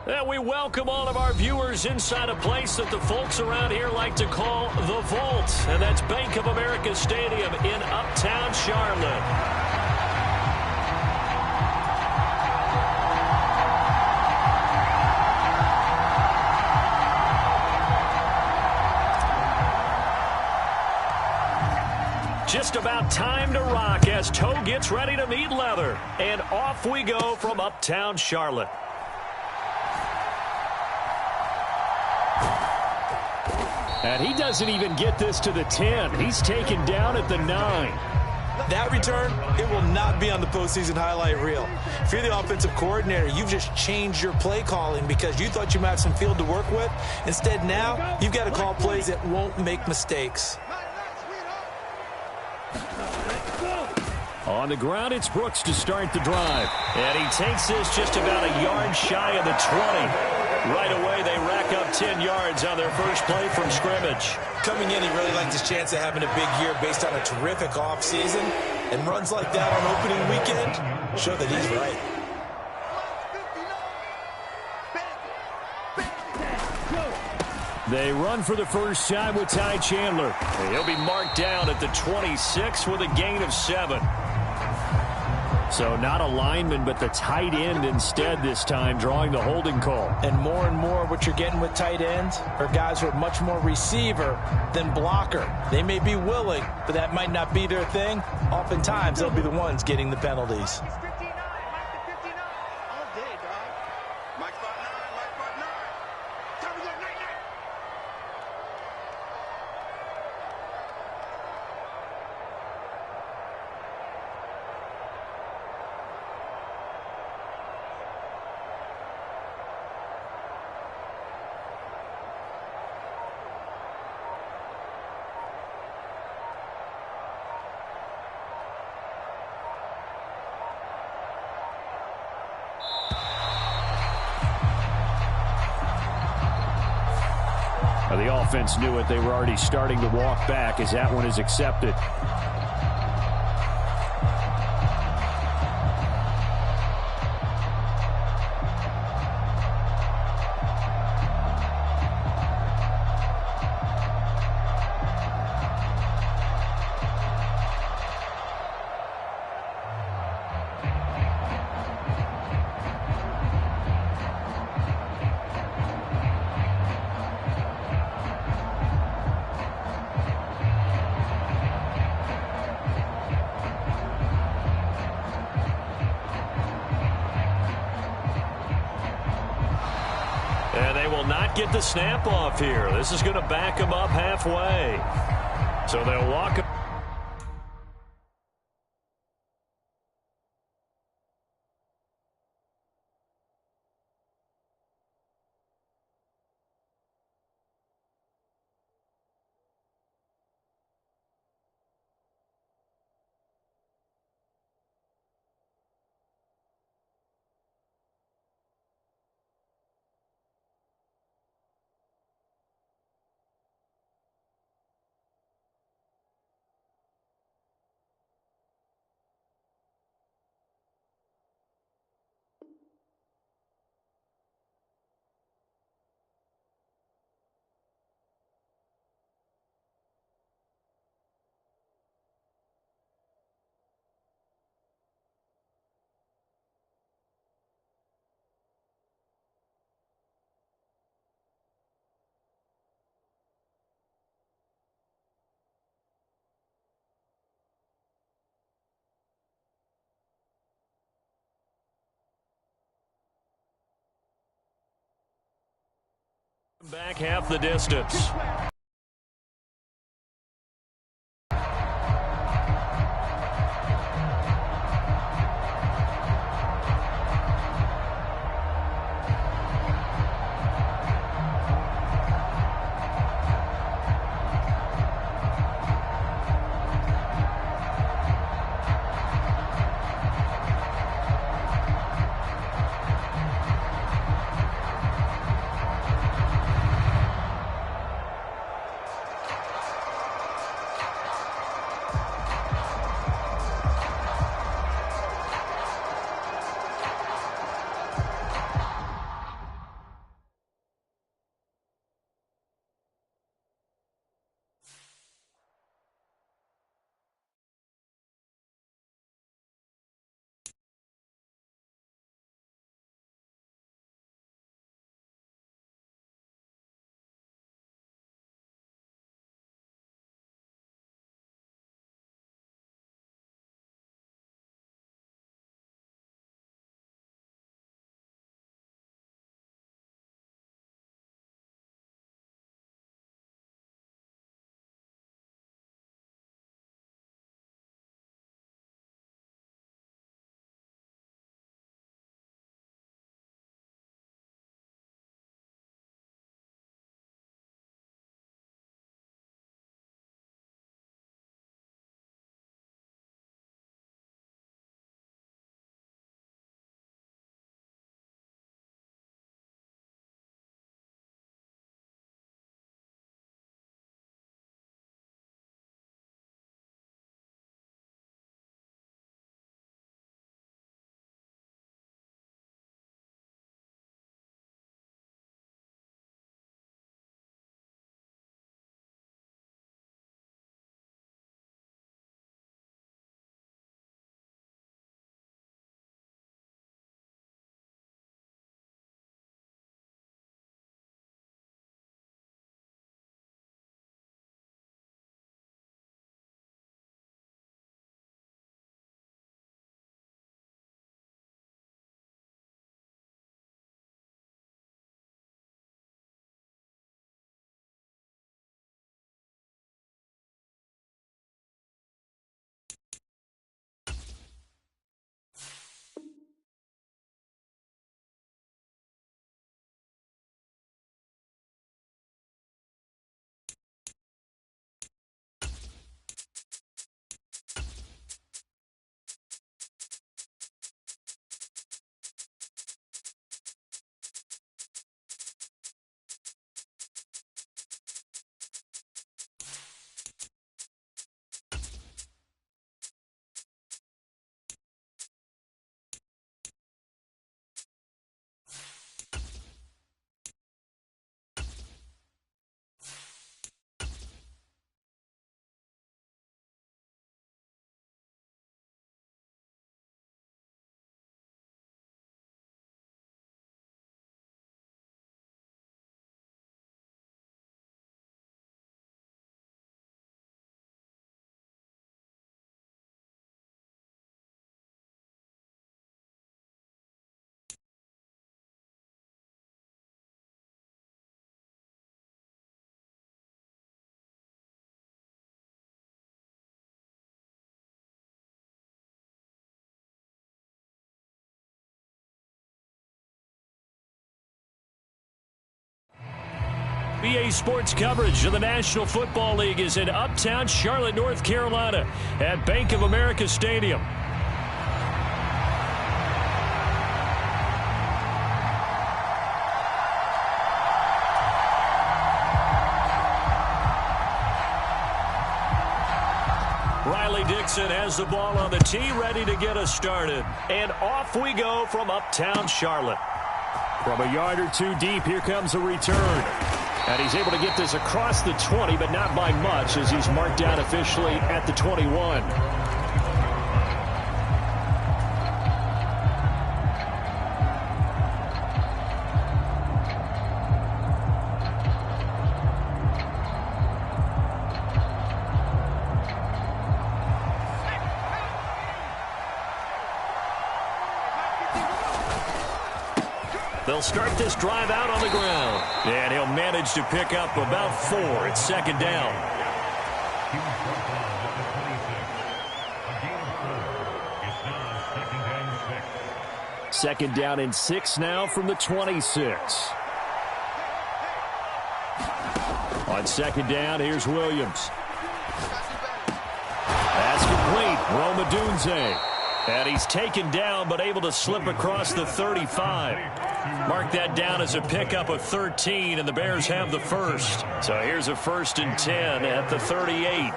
And we welcome all of our viewers inside a place that the folks around here like to call the Vault. And that's Bank of America Stadium in Uptown Charlotte. Just about time to rock as toe gets ready to meet leather. And off we go from Uptown Charlotte. And he doesn't even get this to the 10. He's taken down at the 9. That return, it will not be on the postseason highlight reel. If you're the offensive coordinator, you've just changed your play calling because you thought you might have some field to work with. Instead, now, you've got to call plays that won't make mistakes. On the ground, it's Brooks to start the drive. And he takes this just about a yard shy of the 20. Right away, they rack up 10 yards on their first play from scrimmage. Coming in, he really liked his chance of having a big year based on a terrific offseason. And runs like that on opening weekend show that he's right. They run for the first time with Ty Chandler. He'll be marked down at the 26 with a gain of 7. So not a lineman, but the tight end instead this time, drawing the holding call. And more what you're getting with tight ends are guys who are much more receiver than blocker. They may be willing, but that might not be their thing. Oftentimes, they'll be the ones getting the penalties. The offense knew it. They were already starting to walk back as that one is accepted. And they will not get the snap off here. This is going to back them up halfway. So they'll walk. Back half the distance. EA Sports coverage of the National Football League is in uptown Charlotte, North Carolina at Bank of America Stadium. Dixon has the ball on the tee, ready to get us started. And off we go from uptown Charlotte. From a yard or two deep, here comes a return. And he's able to get this across the 20, but not by much, as he's marked down officially at the 21. They'll start this drive out on the ground. And he'll manage to pick up about 4. It's second down. Second down and 6 now from the 26. On second down, here's Williams. Pass complete. Rome Odunze. And he's taken down, but able to slip across the 35. Mark that down as a pickup of 13, and the Bears have the first. So here's a 1st and 10 at the 38.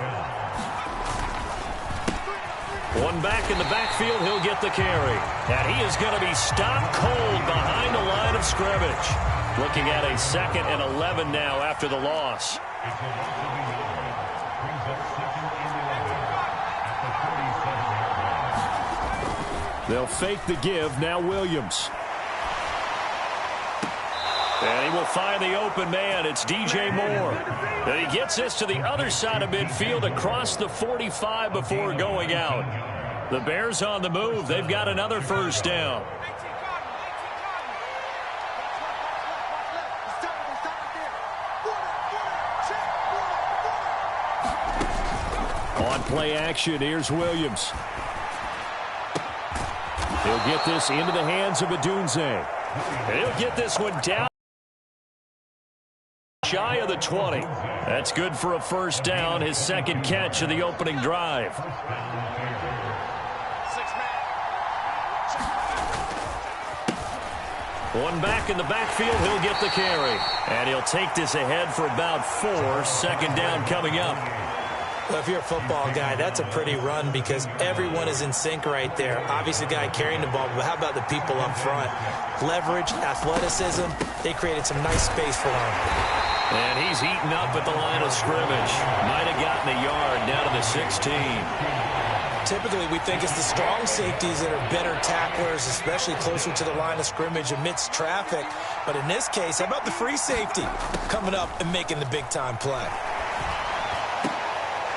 One back in the backfield, he'll get the carry. And he is going to be stopped cold behind the line of scrimmage. Looking at a 2nd and 11 now after the loss. They'll fake the give. Now Williams. And he will find the open man. It's DJ Moore. And he gets this to the other side of midfield across the 45 before going out. The Bears on the move. They've got another first down. On play action, here's Williams. He'll get this into the hands of Odunze. And he'll get this one down shy of the 20. That's good for a first down, his 2nd catch of the opening drive. One back in the backfield, he'll get the carry. And he'll take this ahead for about 4. 2nd down coming up. Well, if you're a football guy, that's a pretty run because everyone is in sync right there. Obviously, the guy carrying the ball, but how about the people up front? Leverage, athleticism, they created some nice space for him. And he's eaten up at the line of scrimmage. Might have gotten a yard down to the 16. Typically, we think it's the strong safeties that are better tacklers, especially closer to the line of scrimmage amidst traffic. But in this case, how about the free safety coming up and making the big-time play?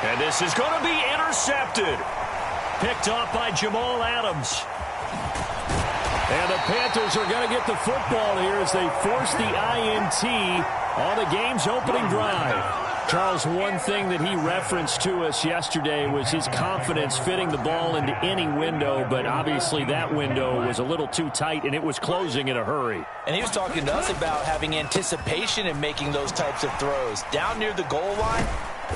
And this is going to be intercepted. Picked off by Jamal Adams. And the Panthers are going to get the football here as they force the INT on the game's opening drive. Charles, one thing that he referenced to us yesterday was his confidence fitting the ball into any window, but obviously that window was a little too tight, and it was closing in a hurry. And he was talking to us about having anticipation in making those types of throws. Down near the goal line,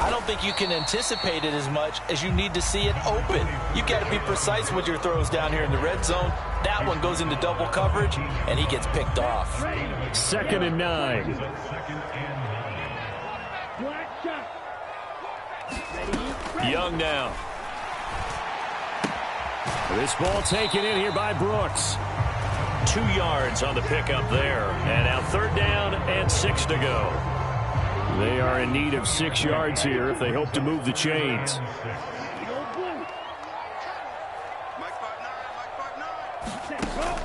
I don't think you can anticipate it as much as you need to see it open. You've got to be precise with your throws down here in the red zone. That one goes into double coverage, and he gets picked off. 2nd and 9. Young now. This ball taken in here by Brooks. 2 yards on the pickup there. And now 3rd down and 6 to go. They are in need of 6 yards here if they hope to move the chains.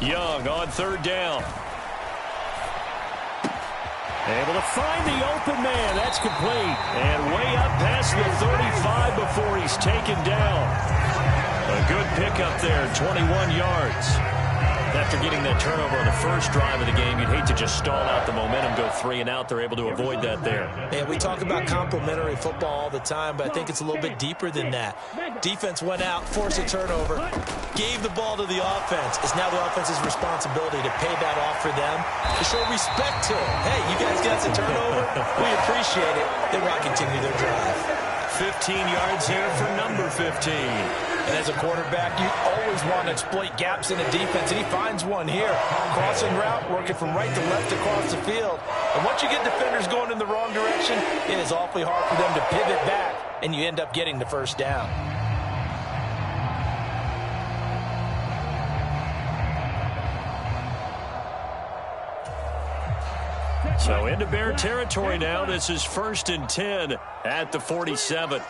Young on 3rd down. Able to find the open man. That's complete. And way up past the 35 before he's taken down. A good pickup there, 21 yards. After getting that turnover on the first drive of the game, you'd hate to just stall out the momentum, go 3 and out. They're able to avoid that there. Yeah, we talk about complementary football all the time, but I think it's a little bit deeper than that. Defense went out, forced a turnover, gave the ball to the offense. It's now the offense's responsibility to pay that off for them, to show respect to them. Hey, you guys got a turnover? We appreciate it. They want to continue their drive. 15 yards here for number 15. And as a quarterback, you always want to exploit gaps in the defense, and he finds one here. Crossing route, working from right to left across the field. And once you get defenders going in the wrong direction, it is awfully hard for them to pivot back, and you end up getting the first down. So into Bear territory now. This is 1st and 10 at the 47.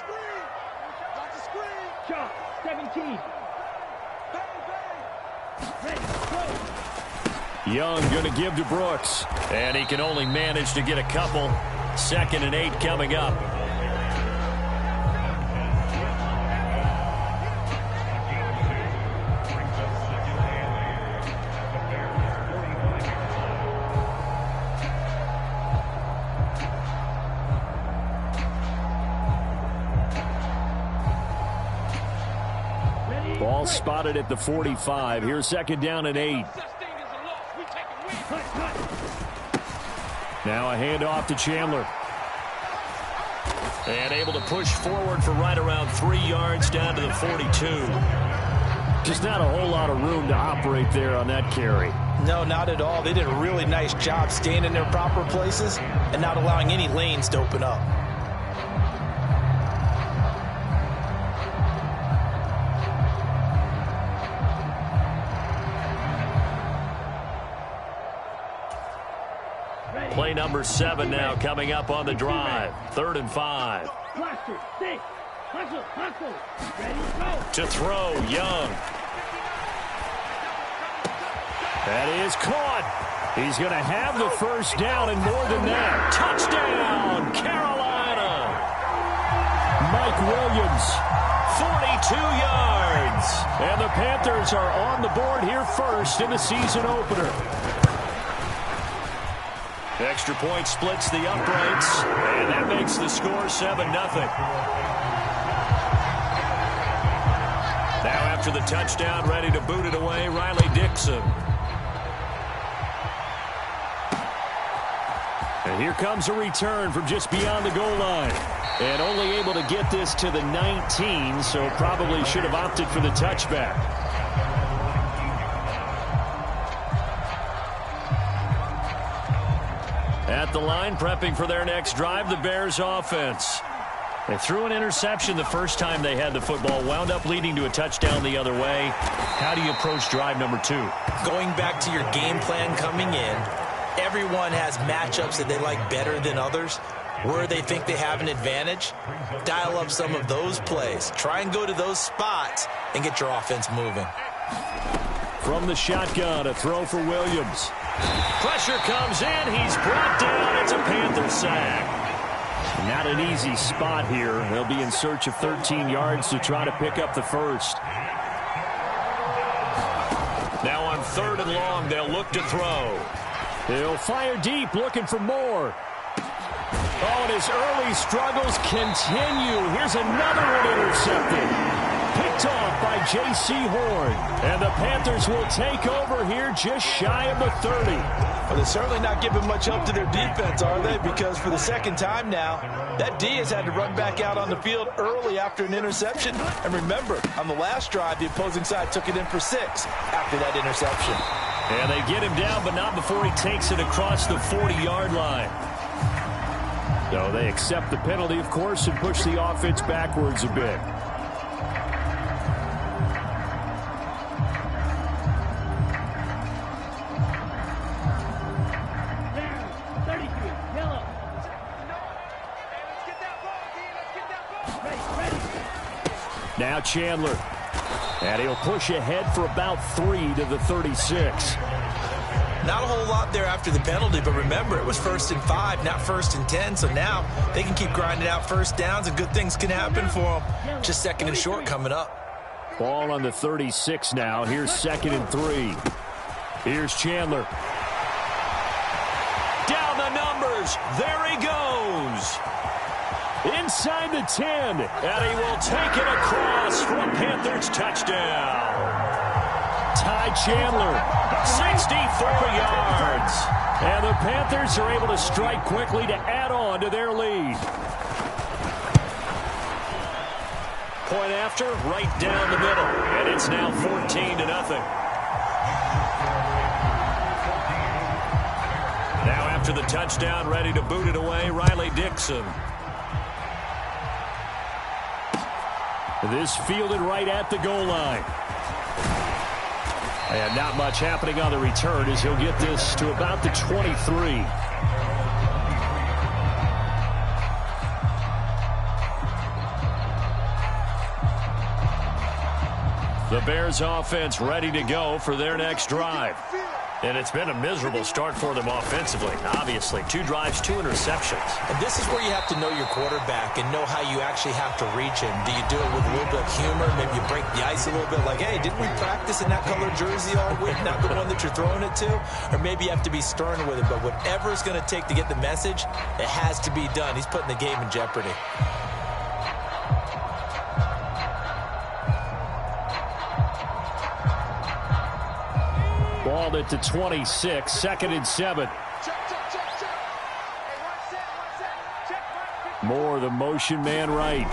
Young going to give to Brooks. And he can only manage to get a couple. 2nd and 8 coming up. Ball spotted at the 45. Here's 2nd down and 8. Now a handoff to Chandler. And able to push forward for right around 3 yards down to the 42. Just not a whole lot of room to operate there on that carry. No, not at all. They did a really nice job staying in their proper places and not allowing any lanes to open up. Play number 7 now coming up on the drive. 3rd and 5. To throw, Young. That is caught. He's going to have the first down and more than that. Touchdown, Carolina. Mike Williams, 42 yards. And the Panthers are on the board here first in the season opener. Extra point splits the uprights, and that makes the score 7-0. Now after the touchdown, ready to boot it away, Riley Dixon. And here comes a return from just beyond the goal line. And only able to get this to the 19, so probably should have opted for the touchback. At the line, prepping for their next drive, the Bears offense. They threw an interception the first time they had the football, wound up leading to a touchdown the other way. How do you approach drive number 2? Going back to your game plan coming in, everyone has matchups that they like better than others. Where they think they have an advantage, dial up some of those plays. Try and go to those spots and get your offense moving. From the shotgun, a throw for Williams. Pressure comes in. He's brought down. It's a Panther sack. Not an easy spot here. They'll be in search of 13 yards to try to pick up the first. Now on 3rd and long, they'll look to throw. He'll fire deep, looking for more. Oh, and his early struggles continue. Here's another one intercepted. Picked off by J.C. Horn. And the Panthers will take over here just shy of the 30. Well, they're certainly not giving much up to their defense, are they? Because for the second time now, that D has had to run back out on the field early after an interception. And remember, on the last drive, the opposing side took it in for 6 after that interception. And they get him down, but not before he takes it across the 40-yard line. So they accept the penalty, of course, and push the offense backwards a bit. Now Chandler. And he'll push ahead for about 3 to the 36. Not a whole lot there after the penalty, but remember, it was 1st and 5, not 1st and 10. So now they can keep grinding out first downs, and good things can happen for them. Just 2nd and short coming up. Ball on the 36 now. Here's 2nd and 3. Here's Chandler. Down the numbers. There he goes. Inside the 10. And he will take it across for a Panthers touchdown. Ty Chandler, 64 yards. And the Panthers are able to strike quickly to add on to their lead. Point after, right down the middle. And it's now 14-0. Now after the touchdown, ready to boot it away, Riley Dixon. This fielded right at the goal line. And not much happening on the return as he'll get this to about the 23. The Bears offense ready to go for their next drive. And it's been a miserable start for them offensively. Obviously, 2 drives, 2 interceptions. And this is where you have to know your quarterback and know how you actually have to reach him. Do you do it with a little bit of humor? Maybe you break the ice a little bit like, hey, didn't we practice in that color jersey all week? Not the one that you're throwing it to? Or maybe you have to be stern with it. But whatever it's going to take to get the message, it has to be done. He's putting the game in jeopardy. Ball at the 26, 2nd and 7. Moore, the motion man right.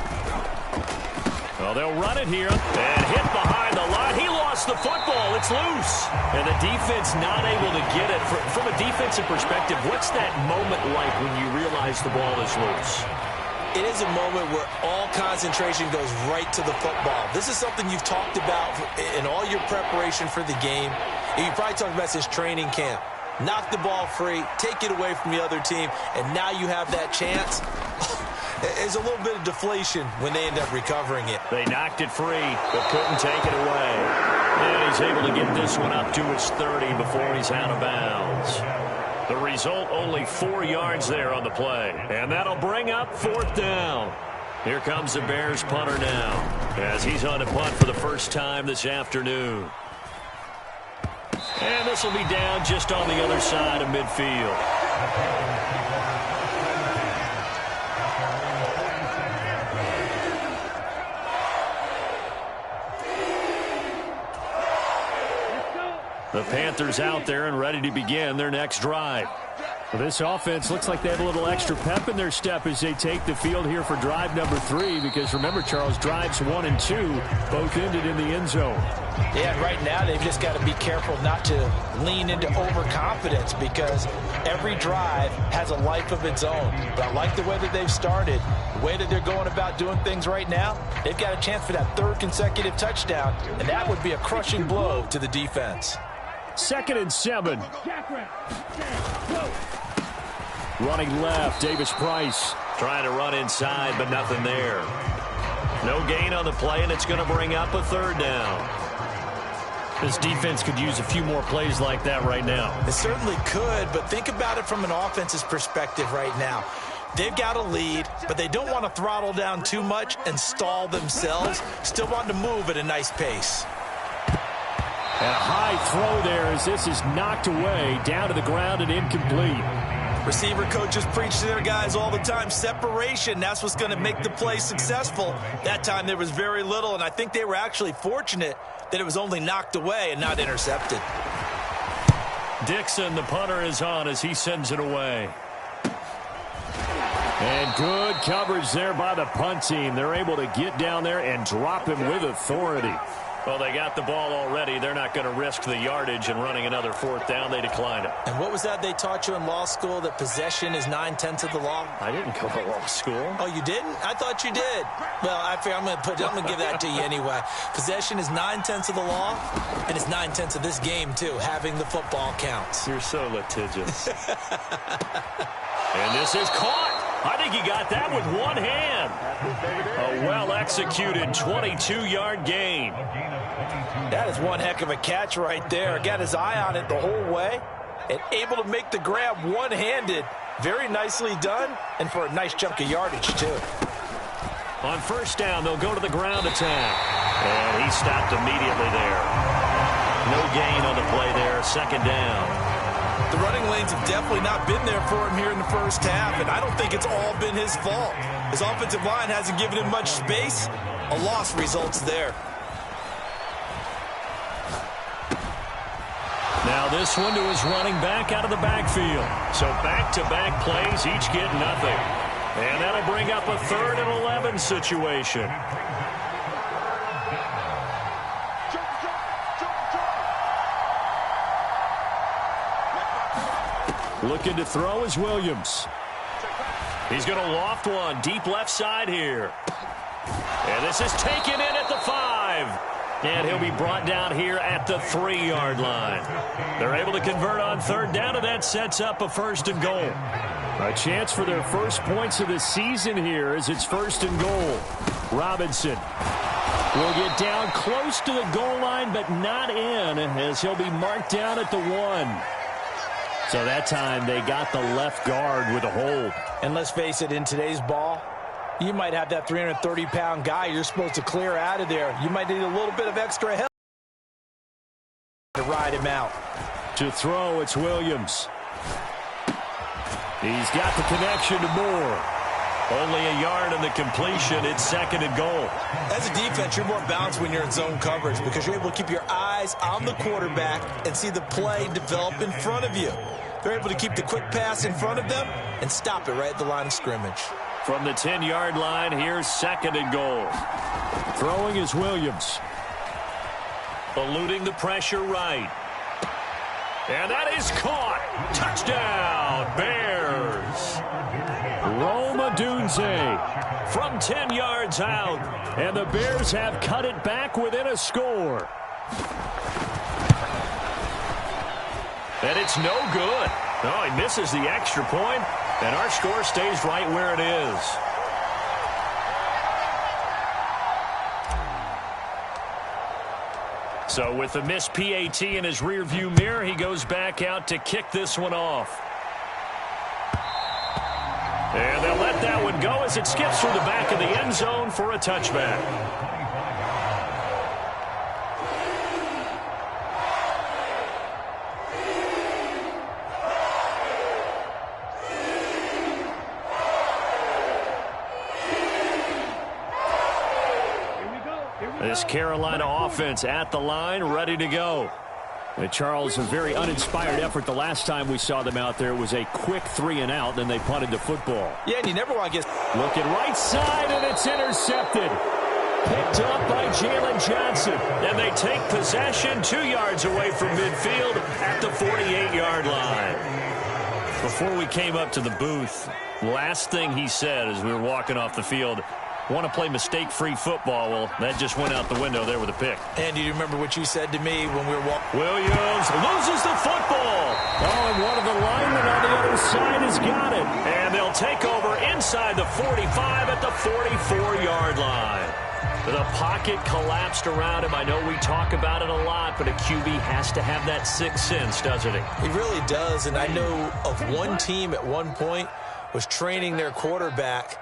Well, they'll run it here and hit behind the line. He lost the football. It's loose. And the defense not able to get it. From a defensive perspective, what's that moment like when you realize the ball is loose? It is a moment where all concentration goes right to the football. This is something you've talked about in all your preparation for the game. And you probably talked about since training camp. Knock the ball free, take it away from the other team, and now you have that chance. There's a little bit of deflation when they end up recovering it. They knocked it free, but couldn't take it away. And he's able to get this one up to his 30 before he's out of bounds. The result, only 4 yards there on the play. And that'll bring up 4th down. Here comes the Bears punter now, as he's on to punt for the first time this afternoon. And this will be down just on the other side of midfield. The Panthers out there and ready to begin their next drive. Well, this offense looks like they have a little extra pep in their step as they take the field here for drive number 3, because remember, Charles, drives 1 and 2 both ended in the end zone. Yeah, right now they've just got to be careful not to lean into overconfidence, because every drive has a life of its own. But I like the way that they've started, the way that they're going about doing things right now. They've got a chance for that 3rd consecutive touchdown, and that would be a crushing blow to the defense. 2nd and 7. Running left, Davis Price trying to run inside, but nothing there. No gain on the play, and it's going to bring up a 3rd down. This defense could use a few more plays like that right now. It certainly could, but think about it from an offense's perspective right now. They've got a lead, but they don't want to throttle down too much and stall themselves. Still want to move at a nice pace. And a high throw there as this is knocked away, down to the ground and incomplete. Receiver coaches preach to their guys all the time. Separation, that's what's going to make the play successful. That time there was very little, and I think they were actually fortunate that it was only knocked away and not intercepted. Dixon, the punter, is on as he sends it away. And good coverage there by the punt team. They're able to get down there and drop him with authority. Well, they got the ball already. They're not going to risk the yardage and running another 4th down. They declined it. And what was that they taught you in law school, that possession is 9/10 of the law? I didn't go to law school. Oh, you didn't? I thought you did. Well, I figure I'm going to give that to you anyway. Possession is 9/10 of the law, and it's 9/10 of this game, too. Having the football counts. You're so litigious. And this is caught. I think he got that with one hand. A well-executed 22-yard gain. That is one heck of a catch right there. Got his eye on it the whole way and able to make the grab one-handed. Very nicely done, and for a nice chunk of yardage, too. On 1st down, they'll go to the ground attack. And he stopped immediately there. No gain on the play there. Second down. The running lanes have definitely not been there for him here in the first half, and I don't think it's all been his fault. His offensive line hasn't given him much space. A loss results there. Now this one to his running back out of the backfield. So back-to-back plays, each get nothing. And that'll bring up a 3rd and 11 situation. Looking to throw is Williams. He's going to loft one deep left side here. And this is taken in at the 5. And he'll be brought down here at the 3-yard line. They're able to convert on 3rd down, and that sets up a 1st and goal. A chance for their first points of the season here as it's 1st and goal. Robinson will get down close to the goal line, but not in, as he'll be marked down at the 1. So that time they got the left guard with a hold. And let's face it, in today's ball, you might have that 330-pound guy you're supposed to clear out of there. You might need a little bit of extra help to ride him out. To throw, it's Williams. He's got the connection to Moore. Only a yard on the completion. It's 2nd and goal. As a defense, you're more balanced when you're in zone coverage because you're able to keep your eyes on the quarterback and see the play develop in front of you. They're able to keep the quick pass in front of them and stop it right at the line of scrimmage. From the 10-yard line, here's 2nd and goal. Throwing is Williams. Eluding the pressure right. And that is caught. Touchdown, Bears. Roma Dunze from 10 yards out. And the Bears have cut it back within a score. And it's no good. Oh, he misses the extra point, and our score stays right where it is. So with the missed PAT in his rearview mirror, he goes back out to kick this one off. And they'll let that one go as it skips through the back of the end zone for a touchback. This Carolina offense at the line, ready to go. And Charles, a very uninspired effort the last time we saw them out there. It was a quick 3-and-out, then they punted the football. Yeah, and you never want to get... Looking right side, and it's intercepted. Picked up by Jalen Johnson. And they take possession 2 yards away from midfield at the 48-yard line. Before we came up to the booth, last thing he said as we were walking off the field, want to play mistake-free football. Well, that just went out the window there with a pick. And you remember what you said to me when we were walking? Williams loses the football. Oh, and one of the linemen on the other side has got it. And they'll take over inside the 45 at the 44-yard line. The pocket collapsed around him. I know we talk about it a lot, but a QB has to have that sixth sense, doesn't he? He really does, and I know of one team at one point was training their quarterback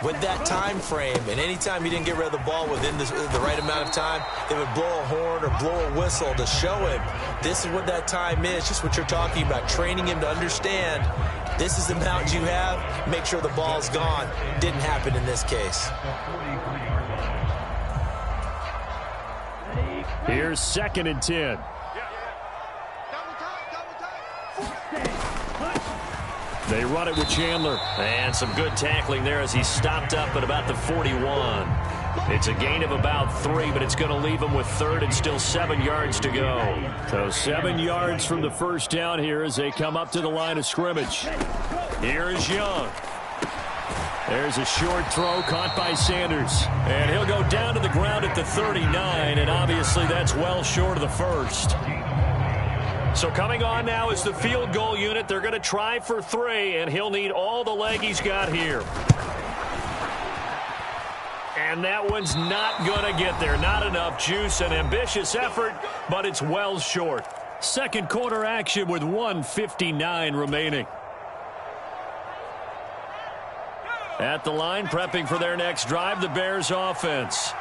with that time frame, and anytime he didn't get rid of the ball within the right amount of time, they would blow a horn or blow a whistle to show him this is what that time is, just what you're talking about, training him to understand this is the amount you have, make sure the ball's gone. Didn't happen in this case. Here's 2nd and 10. They run it with Chandler. And some good tackling there as he stopped up at about the 41. It's a gain of about 3, but it's going to leave him with 3rd and still 7 yards to go. So 7 yards from the first down here as they come up to the line of scrimmage. Here is Young. There's a short throw caught by Sanders. And he'll go down to the ground at the 39, and obviously that's well short of the first. So coming on now is the field goal unit. They're going to try for 3, and he'll need all the leg he's got here. And that one's not going to get there. Not enough juice. An ambitious effort, but it's well short. Second quarter action with 1:59 remaining. At the line, prepping for their next drive, the Bears offense.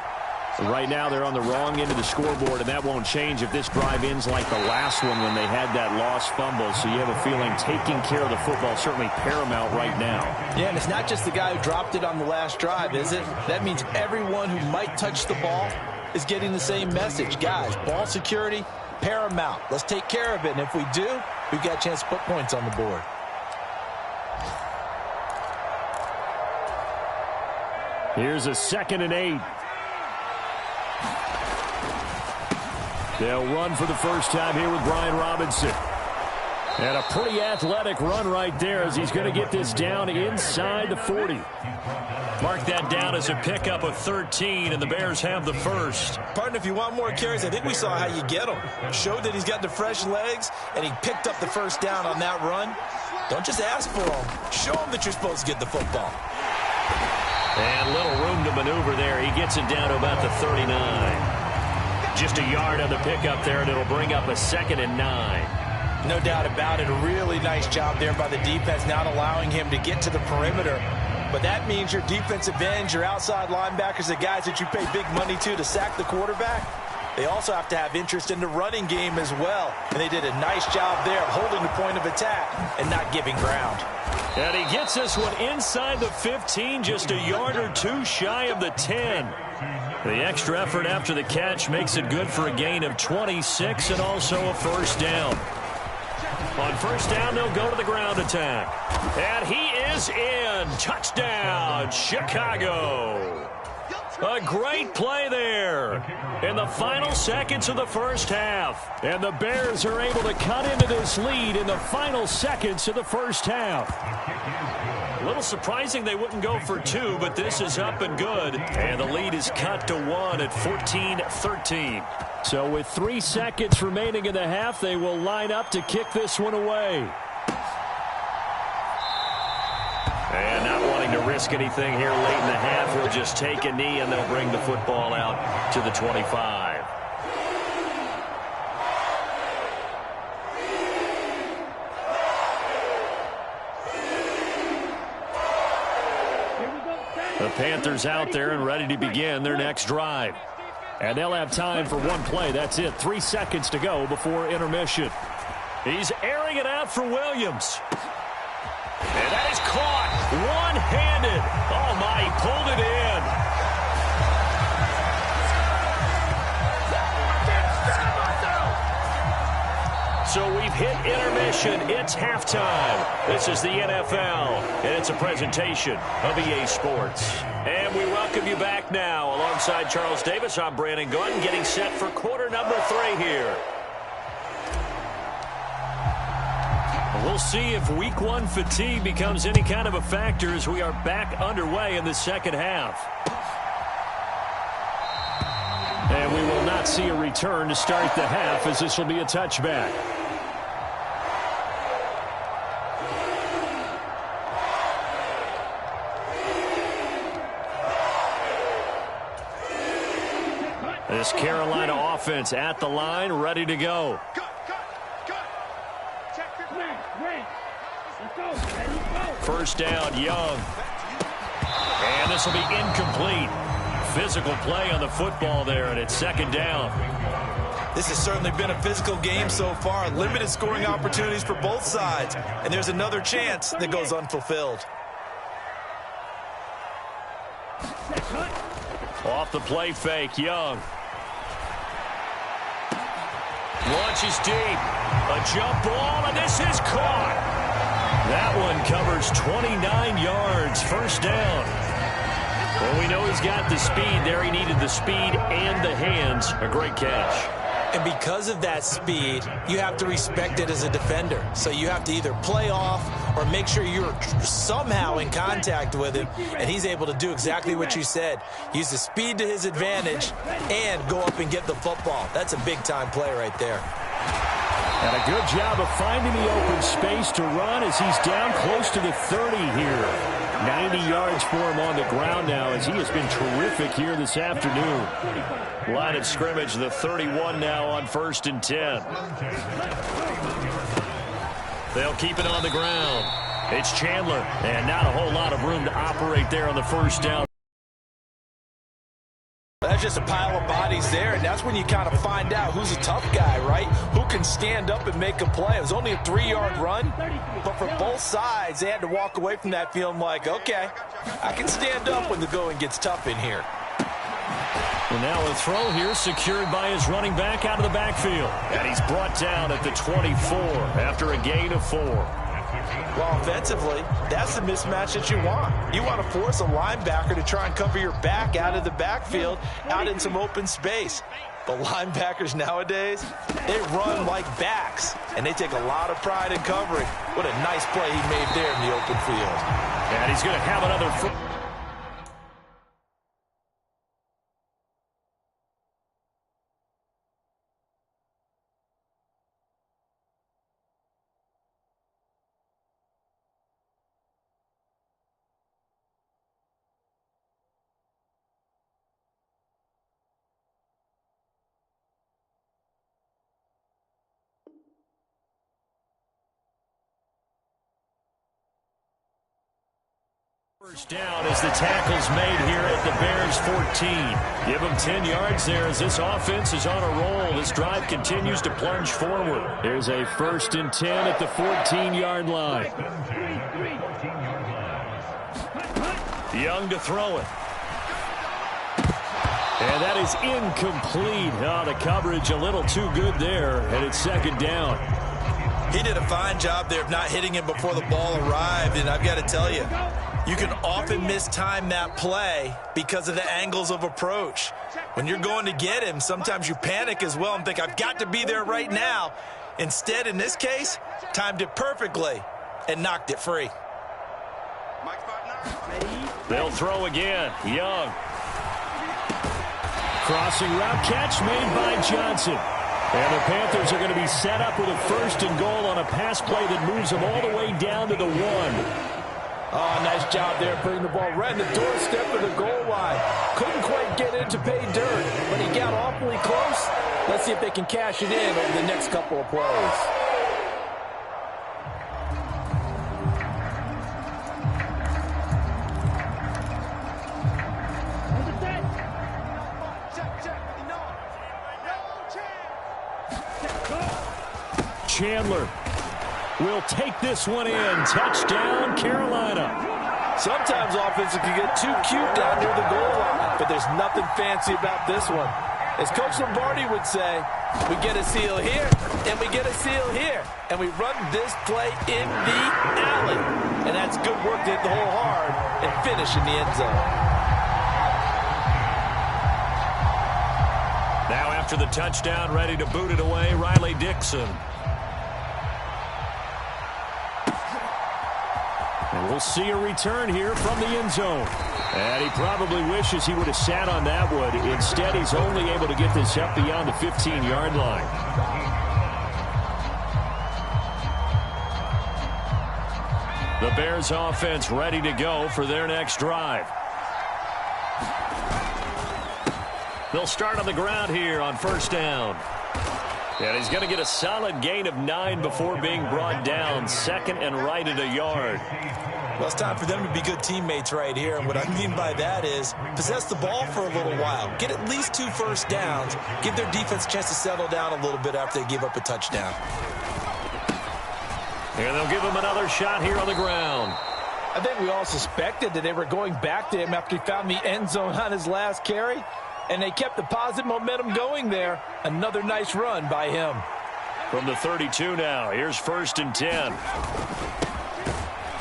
Right now they're on the wrong end of the scoreboard, and that won't change if this drive ends like the last one when they had that lost fumble. So you have a feeling taking care of the football is certainly paramount right now. Yeah, and it's not just the guy who dropped it on the last drive, is it? That means everyone who might touch the ball is getting the same message. Guys, ball security, paramount. Let's take care of it, and if we do, we've got a chance to put points on the board. Here's a 2nd and 8. They'll run for the first time here with Brian Robinson. And a pretty athletic run right there as he's going to get this down inside the 40. Mark that down as a pickup of 13, and the Bears have the first. Partner, if you want more carries, I think we saw how you get them. Showed that he's got the fresh legs, and he picked up the first down on that run. Don't just ask for them. Show them that you're supposed to get the football. And little room to maneuver there. He gets it down to about the 39. Just a yard on the pickup there, and it'll bring up a 2nd and 9. No doubt about it. A really nice job there by the defense, not allowing him to get to the perimeter. But that means your defensive ends, your outside linebackers, the guys that you pay big money to sack the quarterback, they also have to have interest in the running game as well. And they did a nice job there of holding the point of attack and not giving ground. And he gets this one inside the 15, just a yard or two shy of the 10. The extra effort after the catch makes it good for a gain of 26 and also a first down. On first down, they'll go to the ground attack. And he is in. Touchdown, Chicago. A great play there in the final seconds of the first half. And the Bears are able to cut into this lead in the final seconds of the first half. A little surprising they wouldn't go for 2, but this is up and good. And the lead is cut to 1 at 14-13. So with 3 seconds remaining in the half, they will line up to kick this one away. And not wanting to risk anything here late in the half, he'll just take a knee and they'll bring the football out to the 25. The Panthers out there and ready to begin their next drive. And they'll have time for one play. That's it. 3 seconds to go before intermission. He's airing it out for Williams. And that is caught one-handed. Oh, my, he pulled it in. So we've hit intermission. It's halftime. This is the NFL, and it's a presentation of EA Sports. And we welcome you back now. Alongside Charles Davis, I'm Brandon Gunn, getting set for quarter number 3 here. We'll see if week 1 fatigue becomes any kind of a factor as we are back underway in the second half. And we will not see a return to start the half as this will be a touchback. This Carolina offense at the line, ready to go. First down, Young. And this will be incomplete. Physical play on the football there, and it's second down. This has certainly been a physical game so far. Limited scoring opportunities for both sides. And there's another chance that goes unfulfilled. Off the play fake, Young. Launches deep. A jump ball, and this is caught. That one covers 29 yards. First down. Well, we know he's got the speed there. He needed the speed and the hands. A great catch. And because of that speed, you have to respect it as a defender. So you have to either play off or make sure you're somehow in contact with him, and he's able to do exactly what you said. Use the speed to his advantage and go up and get the football. That's a big-time play right there. And a good job of finding the open space to run as he's down close to the 30 here. 90 yards for him on the ground now as he has been terrific here this afternoon. Line of scrimmage, the 31 now on 1st and 10. They'll keep it on the ground. It's Chandler, and not a whole lot of room to operate there on the first down. That's just a pile of bodies there, and that's when you kind of find out who's a tough guy, right? Who can stand up and make a play. It was only a 3-yard run, but for both sides, they had to walk away from that feeling like, okay, I can stand up when the going gets tough in here. And now a throw here secured by his running back out of the backfield. And he's brought down at the 24 after a gain of 4. Well, offensively, that's the mismatch that you want. You want to force a linebacker to try and cover your back out of the backfield, out in some open space. But linebackers nowadays, they run like backs, and they take a lot of pride in covering. What a nice play he made there in the open field. And he's going to have another... First down as the tackle's made here at the Bears 14. Give them 10 yards there as this offense is on a roll. This drive continues to plunge forward. Here's a 1st and 10 at the 14-yard line. Young to throw it. And that is incomplete. Oh, the coverage a little too good there, and it's 2nd down. He did a fine job there of not hitting him before the ball arrived, and I've got to tell you, you can often mistime that play because of the angles of approach. When you're going to get him, sometimes you panic as well and think, I've got to be there right now. Instead, in this case, timed it perfectly and knocked it free. They'll throw again. Young. Crossing route catch made by Johnson. And the Panthers are going to be set up with a 1st and goal on a pass play that moves them all the way down to the 1. Oh, nice job there putting the ball right in the doorstep of the goal line. Couldn't quite get in to pay dirt, but he got awfully close. Let's see if they can cash it in over the next couple of plays. Chandler will take this one in. Touchdown, Carolina. Sometimes offenses can get too cute down near the goal line, but there's nothing fancy about this one. As Coach Lombardi would say, we get a seal here, and we get a seal here, and we run this play in the alley. And that's good work to hit the hole hard and finish in the end zone. Now after the touchdown, ready to boot it away, Riley Dixon. And we'll see a return here from the end zone. And he probably wishes he would have sat on that one. Instead, he's only able to get this up beyond the 15-yard line. The Bears offense ready to go for their next drive. They'll start on the ground here on 1st down. And he's going to get a solid gain of 9 before being brought down. 2nd and right at a yard. Well, it's time for them to be good teammates right here. And what I mean by that is possess the ball for a little while. Get at least 2 first downs. Give their defense a chance to settle down a little bit after they give up a touchdown. And they'll give him another shot here on the ground. I think we all suspected that they were going back to him after he found the end zone on his last carry. And they kept the positive momentum going there. Another nice run by him. From the 32 now, here's 1st and 10.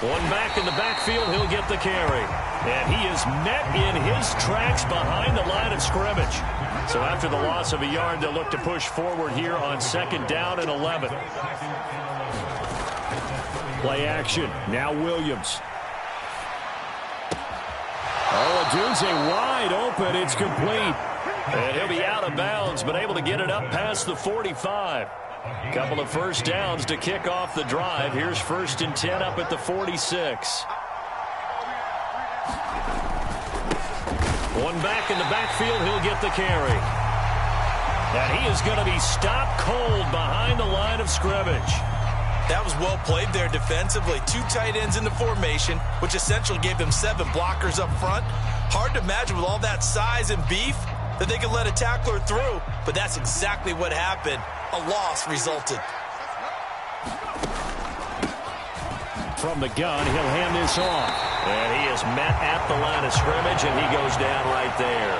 One back in the backfield, he'll get the carry. And he is met in his tracks behind the line of scrimmage. So after the loss of a yard, they'll look to push forward here on 2nd down and 11. Play action. Now Williams. Oh, Odunze wide open. It's complete. And he'll be out of bounds, but able to get it up past the 45. Couple of first downs to kick off the drive. Here's 1st and 10 up at the 46. One back in the backfield. He'll get the carry. And he is going to be stopped cold behind the line of scrimmage. That was well played there defensively. 2 tight ends in the formation, which essentially gave them 7 blockers up front. Hard to imagine with all that size and beef, that they could let a tackler through, but that's exactly what happened. A loss resulted. From the gun, he'll hand this off. And he is met at the line of scrimmage, and he goes down right there.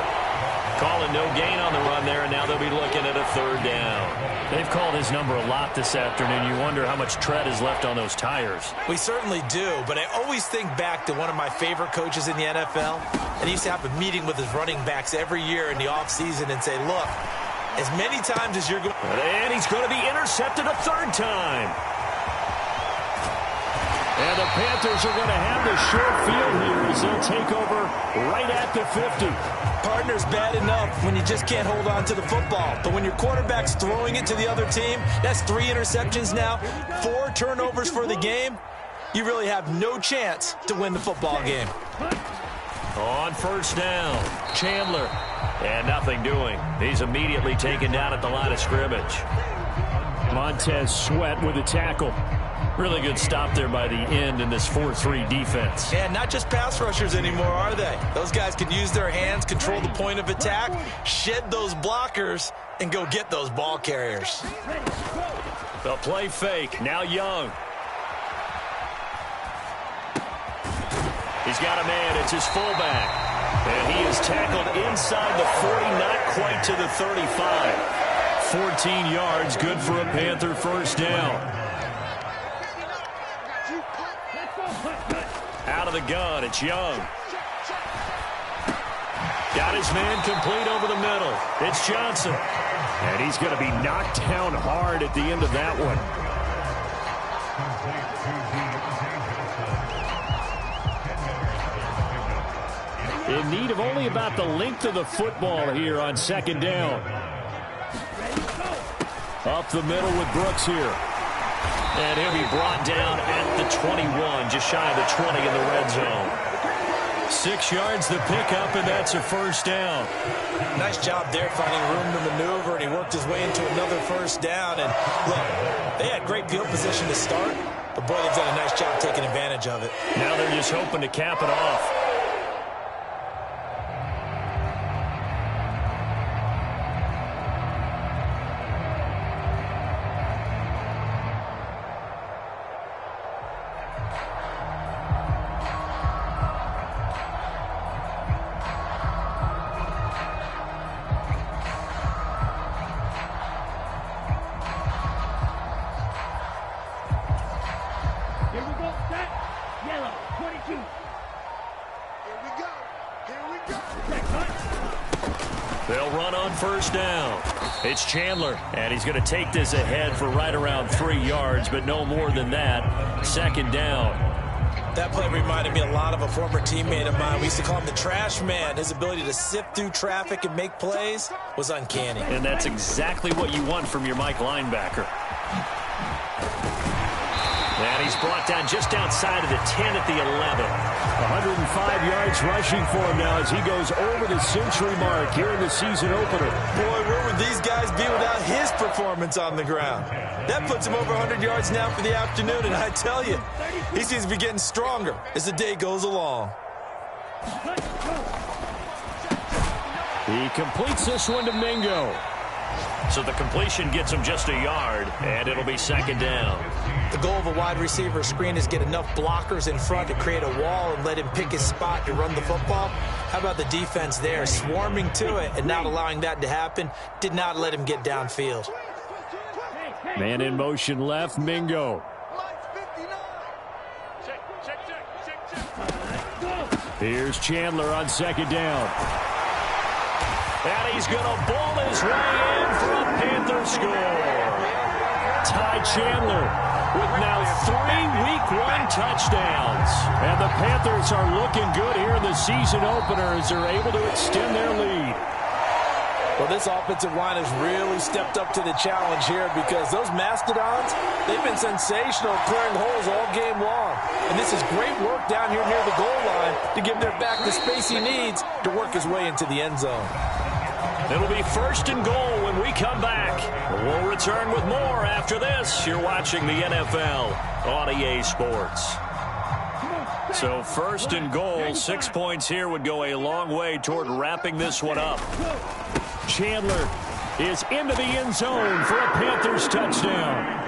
Calling no gain on the run there, and now they'll be looking at a third down. They've called his number a lot this afternoon. You wonder how much tread is left on those tires. We certainly do, but I always think back to one of my favorite coaches in the NFL, and he used to have a meeting with his running backs every year in the offseason and say, look, as many times as you're going... And he's going to be intercepted a third time. And the Panthers are going to have the short field here as they'll take over right at the 50. Partner's bad enough when you just can't hold on to the football. But when your quarterback's throwing it to the other team, that's 3 interceptions now, 4 turnovers for the game. You really have no chance to win the football game. On first down, Chandler. And nothing doing. He's immediately taken down at the line of scrimmage. Montez Sweat with a tackle. Really good stop there by the end in this 4-3 defense. Yeah, not just pass rushers anymore, are they? Those guys can use their hands, control the point of attack, shed those blockers, and go get those ball carriers. The play fake. Now Young. He's got a man. It's his fullback. And he is tackled inside the 40, not quite to the 35. 14 yards, good for a Panther first down. Out of the gun, it's Young. Got his man complete over the middle. It's Johnson. And he's going to be knocked down hard at the end of that one. In need of only about the length of the football here on second down. Up the middle with Brooks here. And he'll be brought down at the 21, just shy of the 20 in the red zone. 6 yards the pickup, and that's a first down. Nice job there finding room to maneuver, and he worked his way into another first down. And look, they had great field position to start, but boy, they've done a nice job taking advantage of it. Now they're just hoping to cap it off. They'll run on first down. It's Chandler, and he's going to take this ahead for right around 3 yards, but no more than that. Second down. That play reminded me a lot of a former teammate of mine. We used to call him the trash man. His ability to sift through traffic and make plays was uncanny. And that's exactly what you want from your Mike linebacker. And he's brought down just outside of the 10 at the 11. 105 yards rushing for him now as he goes over the century mark here in the season opener. Boy, where would these guys be without his performance on the ground? That puts him over 100 yards now for the afternoon, and I tell you, he seems to be getting stronger as the day goes along. He completes this one to Mingo. So the completion gets him just a yard, and it'll be second down. The goal of a wide receiver screen is get enough blockers in front to create a wall and let him pick his spot to run the football. How about the defense there, swarming to it and not allowing that to happen? Did not let him get downfield. Man in motion left, Mingo. Here's Chandler on second down. And he's going to ball his way in for a Panther score. Ty Chandler with now 3 Week 1 touchdowns. And the Panthers are looking good here in the season opener as they're able to extend their lead. Well, this offensive line has really stepped up to the challenge here because those Mastodons, they've been sensational clearing holes all game long. And this is great work down here near the goal line to give their back the space he needs to work his way into the end zone. It'll be first and goal when we come back. We'll return with more after this. You're watching the NFL on EA Sports. So first and goal, 6 points here would go a long way toward wrapping this one up. Chandler is into the end zone for a Panthers touchdown.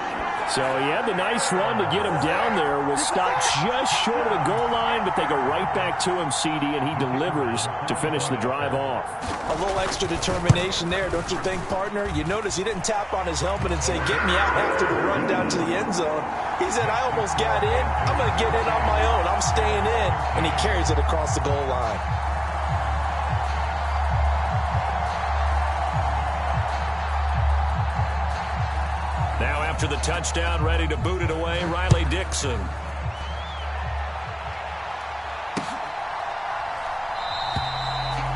So he had the nice run to get him down there. Was stopped just short of the goal line, but they go right back to him, CD, and he delivers to finish the drive off. A little extra determination there, don't you think, partner? You notice he didn't tap on his helmet and say, get me out after the run down to the end zone. He said, I almost got in. I'm going to get in on my own. I'm staying in. And he carries it across the goal line. Now after the touchdown, ready to boot it away, Riley Dixon.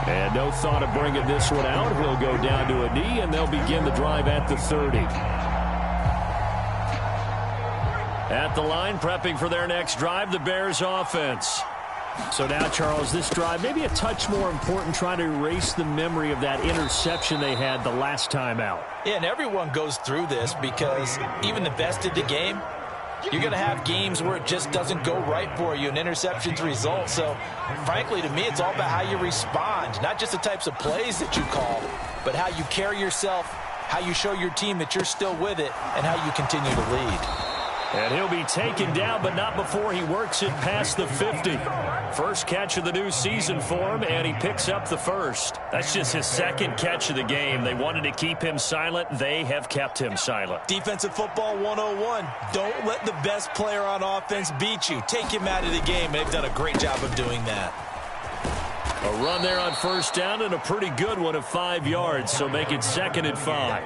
And no thought of bringing this one out. He'll go down to a knee, and they'll begin the drive at the 30. At the line, prepping for their next drive, the Bears offense. So now, Charles, this drive maybe a touch more important, trying to erase the memory of that interception they had the last time out. Yeah, and everyone goes through this because even the best of the game, you're going to have games where it just doesn't go right for you, and interceptions result. So, frankly, to me, it's all about how you respond, not just the types of plays that you call, but how you carry yourself, how you show your team that you're still with it, and how you continue to lead. And he'll be taken down, but not before he works it past the 50. First catch of the new season for him, and he picks up the first. That's just his second catch of the game. They wanted to keep him silent. They have kept him silent. Defensive football 101. Don't let the best player on offense beat you. Take him out of the game, and they've done a great job of doing that. A run there on first down, and a pretty good one of 5 yards, so make it 2nd and 5.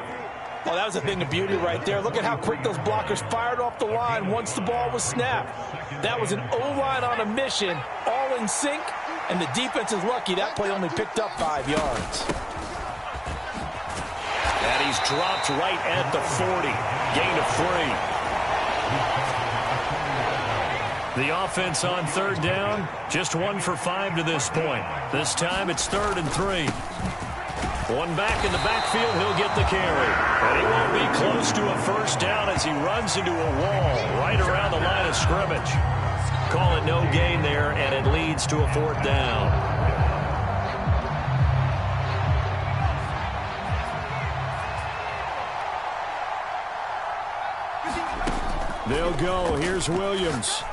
Oh, that was a thing of beauty right there. Look at how quick those blockers fired off the line once the ball was snapped. That was an O-line on a mission, all in sync, and the defense is lucky that play only picked up 5 yards. And he's dropped right at the 40. Gain of 3. The offense on third down, just 1 for 5 to this point. This time it's 3rd and 3. One back in the backfield, he'll get the carry. And he won't be close to a first down as he runs into a wall right around the line of scrimmage. Call it no gain there, and it leads to a 4th down. They'll go. Here's Williams.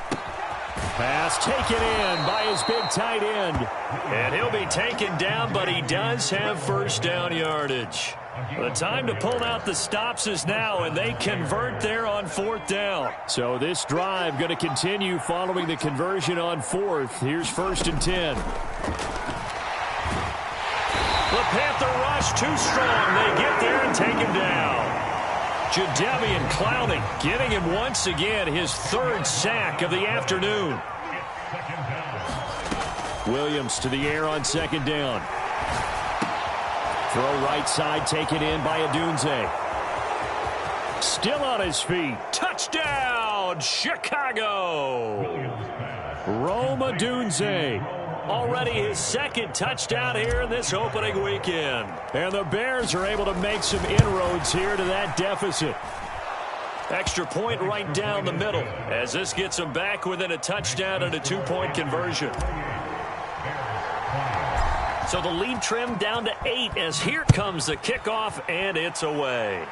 Pass taken in by his big tight end. And he'll be taken down, but he does have first down yardage. The time to pull out the stops is now, and they convert there on 4th down. So this drive going to continue following the conversion on 4th. Here's 1st and 10. The Panther rush too strong. They get there and take him down. Jadeveon Clowney getting him once again his 3rd sack of the afternoon. Williams to the air on 2nd down. Throw right side taken in by Odunze. Still on his feet. Touchdown, Chicago. Rome Odunze. Already his 2nd touchdown here in this opening weekend. And the Bears are able to make some inroads here to that deficit. Extra point right down the middle as this gets them back within a touchdown and a 2-point conversion. So the lead trimmed down to 8 as here comes the kickoff, and it's away.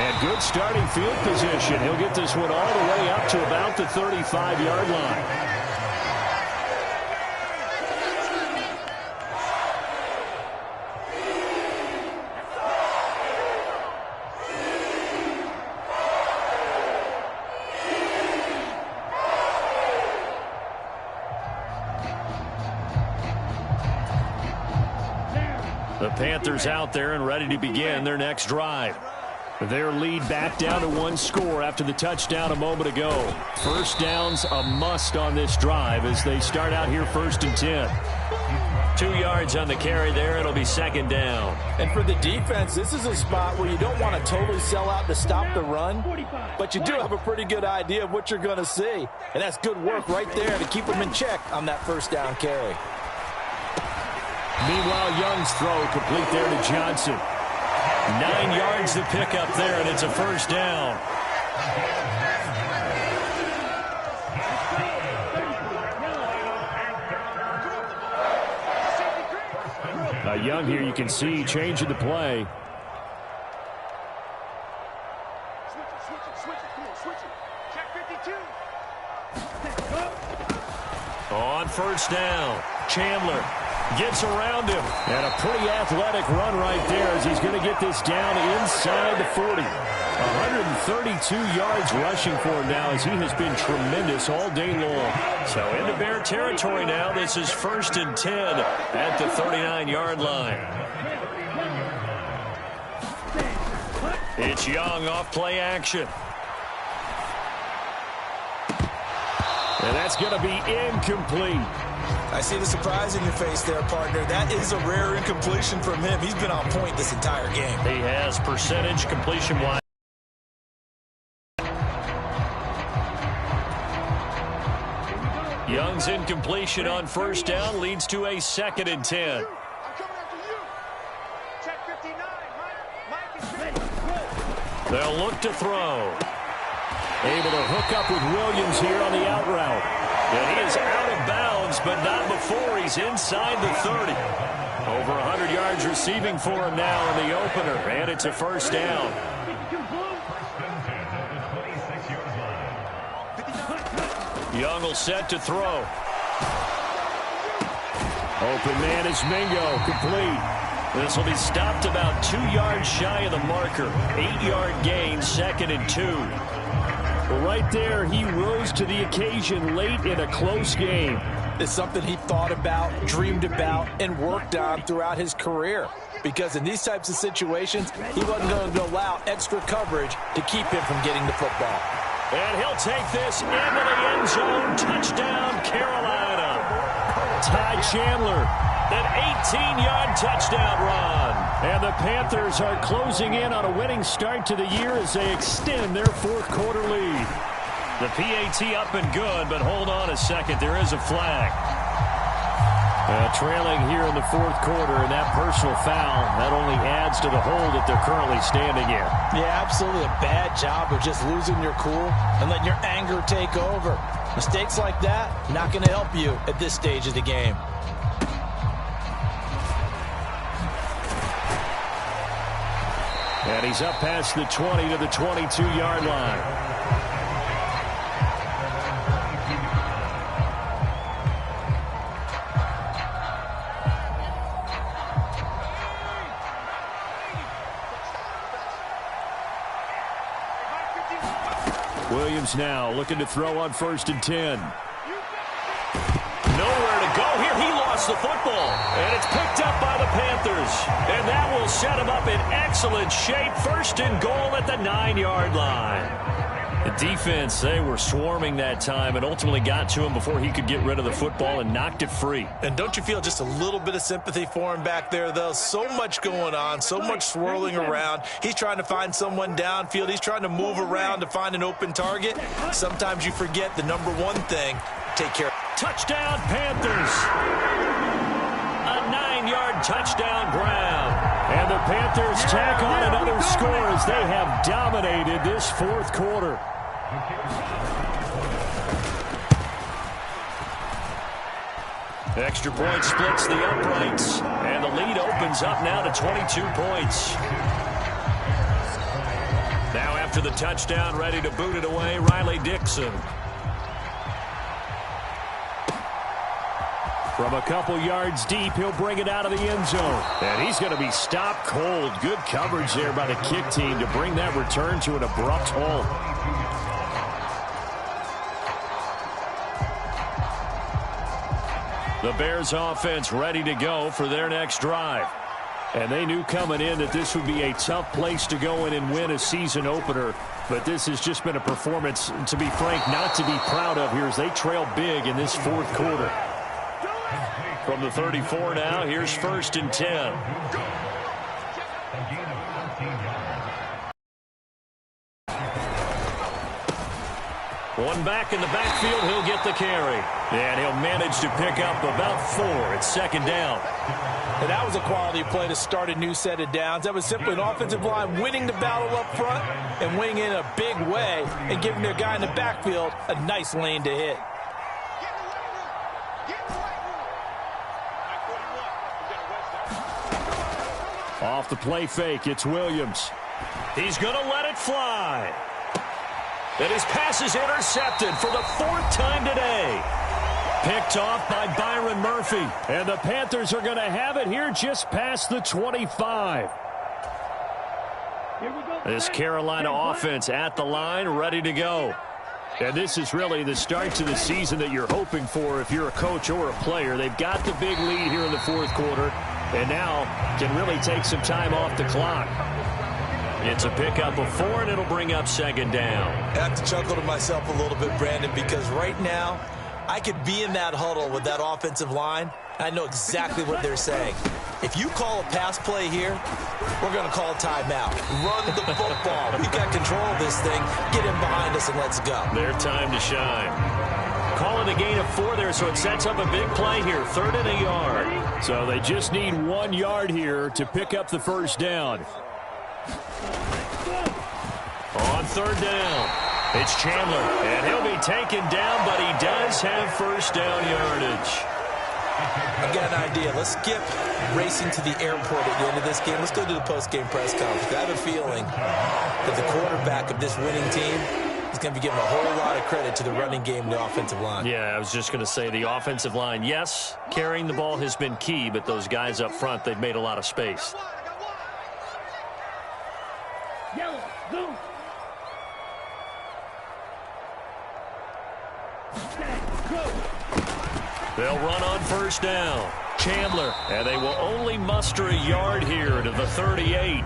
And good starting field position. He'll get this one all the way up to about the 35-yard line. The Panthers out there and ready to begin their next drive. Their lead back down to 1 score after the touchdown a moment ago. First down's a must on this drive as they start out here 1st and 10. 2 yards on the carry there. It'll be 2nd down. And for the defense, this is a spot where you don't want to totally sell out to stop the run, but you do have a pretty good idea of what you're going to see. And that's good work right there to keep them in check on that 1st down carry. Meanwhile, Young's throw complete there to Johnson. 9 yards to pick up there, and it's a 1st down. Young here, you can see changing the play. On first down, Chandler gets around him. And a pretty athletic run right there as he's going to get this down inside the 40. 132 yards rushing for him now as he has been tremendous all day long. So into Bear territory now. This is 1st and 10 at the 39-yard line. It's Young off play action. And that's going to be incomplete. I see the surprise in your face there, partner. That is a rare incompletion from him. He's been on point this entire game. He has percentage completion-wise. Young's incompletion on first down leads to a 2nd and 10. They'll look to throw. Able to hook up with Williams here on the out route. And he is out of bounds, but not before he's inside the 30. Over 100 yards receiving for him now in the opener, and it's a first down. Young will set to throw. Open man is Mingo, complete. This will be stopped about 2 yards shy of the marker. 8-yard gain, 2nd and 2. Well, right there, he rose to the occasion late in a close game. It's something he thought about, dreamed about, and worked on throughout his career. Because in these types of situations, he wasn't going to allow extra coverage to keep him from getting the football. And he'll take this into the end zone. Touchdown, Carolina. Ty Chandler, an 18-yard touchdown run. And the Panthers are closing in on a winning start to the year as they extend their 4th quarter lead. The PAT up and good, but hold on a second. There is a flag. Trailing here in the 4th quarter, and that personal foul, that only adds to the hole that they're currently standing in. Yeah, absolutely a bad job of just losing your cool and letting your anger take over. Mistakes like that, not going to help you at this stage of the game. And he's up past the 20 to the 22-yard line. Williams now looking to throw on 1st and 10. Nowhere to go here. He lost the football. And it's picked up by the Panthers. And that will set him up in excellent shape. 1st and goal at the 9-yard line. The defense, they were swarming that time and ultimately got to him before he could get rid of the football and knocked it free. And don't you feel just a little bit of sympathy for him back there, though? So much going on, so much swirling around. He's trying to find someone downfield. He's trying to move around to find an open target. Sometimes you forget the number one thing, take care. Touchdown, Panthers. A 9-yard touchdown grab. And the Panthers tack on another score as they have dominated this 4th quarter. Extra point splits the uprights, and the lead opens up now to 22 points. Now after the touchdown, ready to boot it away, Riley Dixon. From a couple yards deep, he'll bring it out of the end zone. And he's going to be stopped cold. Good coverage there by the kick team to bring that return to an abrupt halt. The Bears offense ready to go for their next drive. And they knew coming in that this would be a tough place to go in and win a season opener. But this has just been a performance, to be frank, not to be proud of here as they trail big in this 4th quarter. From the 34 now, here's 1st and 10. One back in the backfield, he'll get the carry. And he'll manage to pick up about 4. It's second down. And that was a quality play to start a new set of downs. That was simply an offensive line winning the battle up front and winning in a big way and giving their guy in the backfield a nice lane to hit. Off the play fake, it's Williams. He's going to let it fly. And his pass is intercepted for the 4th time today. Picked off by Byron Murphy. And the Panthers are going to have it here just past the 25. This Carolina offense at the line, ready to go. And this is really the start to the season that you're hoping for if you're a coach or a player. They've got the big lead here in the 4th quarter, and now can really take some time off the clock. It's a pickup of 4, and it'll bring up second down. I have to chuckle to myself a little bit, Brandon, because right now I could be in that huddle with that offensive line. I know exactly what they're saying. If you call a pass play here, we're going to call a timeout. Run the football. We've got control of this thing. Get him behind us and let's go. Their time to shine. Call it a gain of 4 there, so it sets up a big play here. 3rd and a yard. So they just need 1 yard here to pick up the first down. On 3rd down, it's Chandler, and he'll be taken down, but he does have first down yardage. I've got an idea. Let's skip racing to the airport at the end of this game. Let's go to the post-game press conference. I have a feeling that the quarterback of this winning team is going to be giving a whole lot of credit to the running game and the offensive line. Yeah, I was just going to say the offensive line, yes, carrying the ball has been key, but those guys up front, they've made a lot of space. They'll run on first down. Chandler, and they will only muster a yard here to the 38.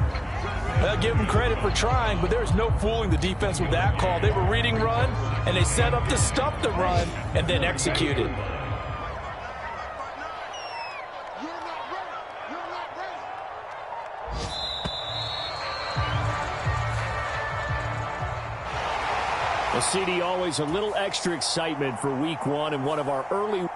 Well, give them credit for trying, but there's no fooling the defense with that call. They were reading run, and they set up to stop the run and then executed. Well, CD, always a little extra excitement for week 1 and one of our early